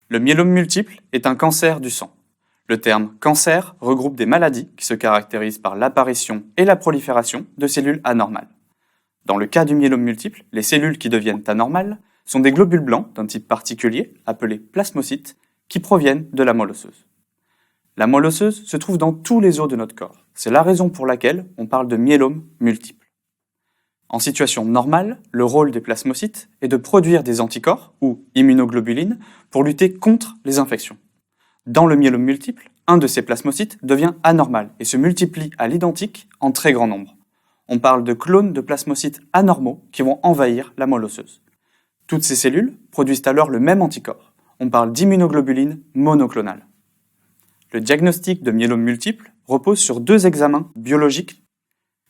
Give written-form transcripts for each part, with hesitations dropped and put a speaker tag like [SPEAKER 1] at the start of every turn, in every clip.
[SPEAKER 1] Le myélome multiple est un cancer du sang. Le terme cancer regroupe des maladies qui se caractérisent par l'apparition et la prolifération de cellules anormales. Dans le cas du myélome multiple, les cellules qui deviennent anormales sont des globules blancs d'un type particulier, appelés plasmocytes, qui proviennent de la moelle osseuse. La moelle osseuse se trouve dans tous les os de notre corps. C'est la raison pour laquelle on parle de myélome multiple. En situation normale, le rôle des plasmocytes est de produire des anticorps, ou immunoglobulines, pour lutter contre les infections. Dans le myélome multiple, un de ces plasmocytes devient anormal et se multiplie à l'identique en très grand nombre. On parle de clones de plasmocytes anormaux qui vont envahir la moelle osseuse. Toutes ces cellules produisent alors le même anticorps. On parle d'immunoglobulines monoclonales. Le diagnostic de myélome multiple repose sur deux examens biologiques.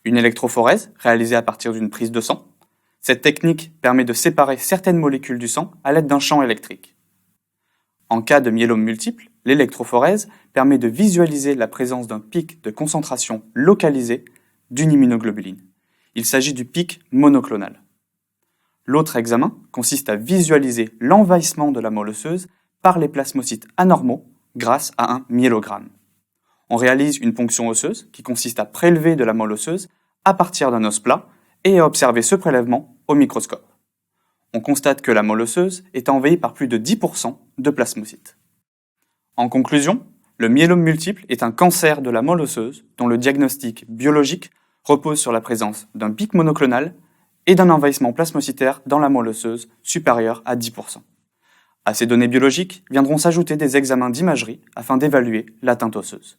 [SPEAKER 1] Une électrophorèse, réalisée à partir d'une prise de sang. Cette technique permet de séparer certaines molécules du sang à l'aide d'un champ électrique. En cas de myélome multiple, l'électrophorèse permet de visualiser la présence d'un pic de concentration localisé d'une immunoglobuline. Il s'agit du pic monoclonal. L'autre examen consiste à visualiser l'envahissement de la moelle osseuse par les plasmocytes anormaux grâce à un myélogramme. On réalise une ponction osseuse qui consiste à prélever de la moelle osseuse à partir d'un os plat et à observer ce prélèvement au microscope. On constate que la moelle osseuse est envahie par plus de 10% de plasmocytes. En conclusion, le myélome multiple est un cancer de la moelle osseuse dont le diagnostic biologique repose sur la présence d'un pic monoclonal et d'un envahissement plasmocytaire dans la moelle osseuse supérieur à 10%. À ces données biologiques viendront s'ajouter des examens d'imagerie afin d'évaluer l'atteinte osseuse.